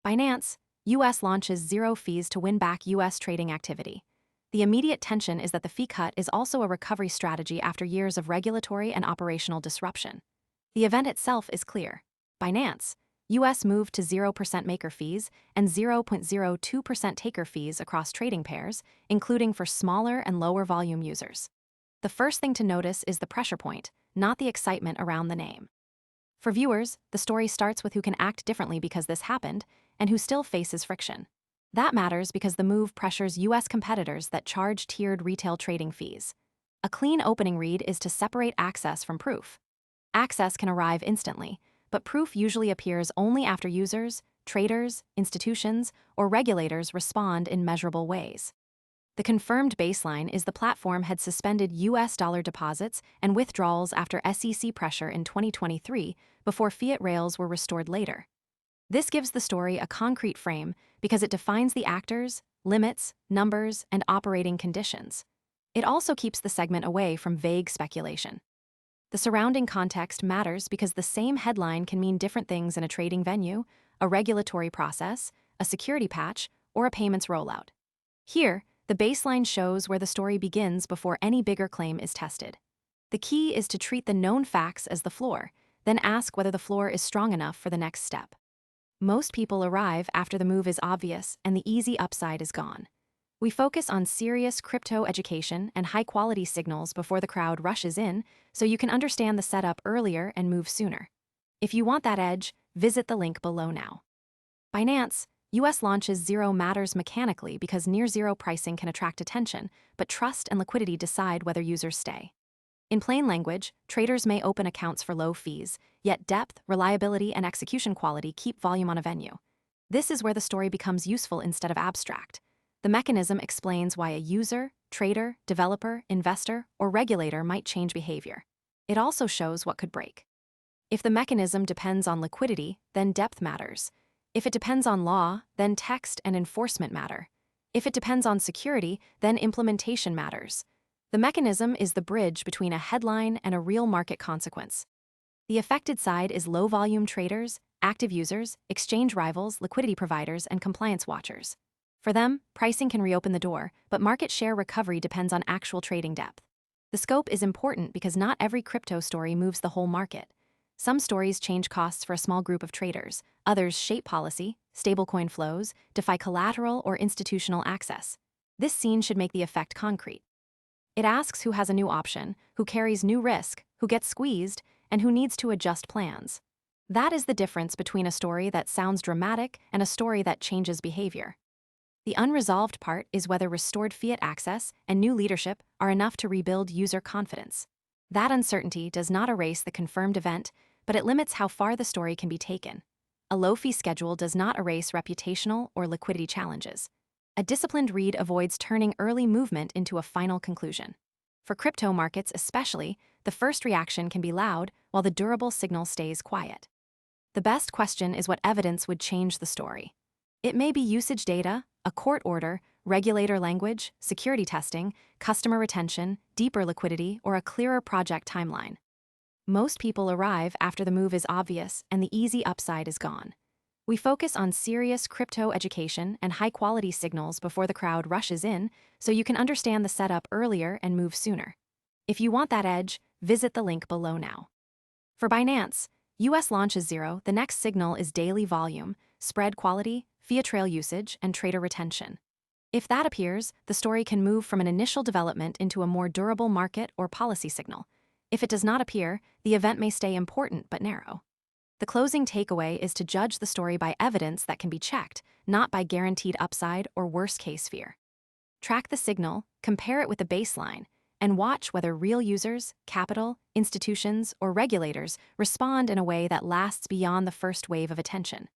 Binance, US launches zero fees to win back US trading activity. The immediate tension is that the fee cut is also a recovery strategy after years of regulatory and operational disruption. The event itself is clear. Binance, US moved to 0% maker fees and 0.02% taker fees across trading pairs, including for smaller and lower volume users. The first thing to notice is the pressure point, not the excitement around the name. For viewers, the story starts with who can act differently because this happened, and who still faces friction. That matters because the move pressures US competitors that charge tiered retail trading fees. A clean opening read is to separate access from proof. Access can arrive instantly, but proof usually appears only after users, traders, institutions, or regulators respond in measurable ways. The confirmed baseline is the platform had suspended US dollar deposits and withdrawals after SEC pressure in 2023 before fiat rails were restored later. This gives the story a concrete frame because it defines the actors, limits, numbers, and operating conditions. It also keeps the segment away from vague speculation. The surrounding context matters because the same headline can mean different things in a trading venue, a regulatory process, a security patch, or a payments rollout. Here, the baseline shows where the story begins before any bigger claim is tested. The key is to treat the known facts as the floor, then ask whether the floor is strong enough for the next step. Most people arrive after the move is obvious and the easy upside is gone. We focus on serious crypto education and high-quality signals before the crowd rushes in, so you can understand the setup earlier and move sooner. If you want that edge, visit the link below now. Binance, US launches zero matters mechanically because near-zero pricing can attract attention, but trust and liquidity decide whether users stay. In plain language, traders may open accounts for low fees, yet depth, reliability, and execution quality keep volume on a venue. This is where the story becomes useful instead of abstract. The mechanism explains why a user, trader, developer, investor, or regulator might change behavior. It also shows what could break. If the mechanism depends on liquidity, then depth matters. If it depends on law, then text and enforcement matter. If it depends on security, then implementation matters. The mechanism is the bridge between a headline and a real market consequence. The affected side is low-volume traders, active users, exchange rivals, liquidity providers, and compliance watchers. For them, pricing can reopen the door, but market share recovery depends on actual trading depth. The scope is important because not every crypto story moves the whole market. Some stories change costs for a small group of traders, others shape policy, stablecoin flows, defy collateral or institutional access. This scene should make the effect concrete. It asks who has a new option, who carries new risk, who gets squeezed, and who needs to adjust plans. That is the difference between a story that sounds dramatic and a story that changes behavior. The unresolved part is whether restored fiat access and new leadership are enough to rebuild user confidence. That uncertainty does not erase the confirmed event, but it limits how far the story can be taken. A low-fee schedule does not erase reputational or liquidity challenges. A disciplined read avoids turning early movement into a final conclusion. For crypto markets especially, the first reaction can be loud while the durable signal stays quiet. The best question is what evidence would change the story. It may be usage data, a court order, regulator language, security testing, customer retention, deeper liquidity, or a clearer project timeline. Most people arrive after the move is obvious and the easy upside is gone. We focus on serious crypto education and high-quality signals before the crowd rushes in, so you can understand the setup earlier and move sooner. If you want that edge, visit the link below now. For Binance, US launches zero, the next signal is daily volume, spread quality, fiat trail usage, and trader retention. If that appears, the story can move from an initial development into a more durable market or policy signal. If it does not appear, the event may stay important but narrow. The closing takeaway is to judge the story by evidence that can be checked, not by guaranteed upside or worst-case fear. Track the signal, compare it with the baseline, and watch whether real users, capital, institutions, or regulators respond in a way that lasts beyond the first wave of attention.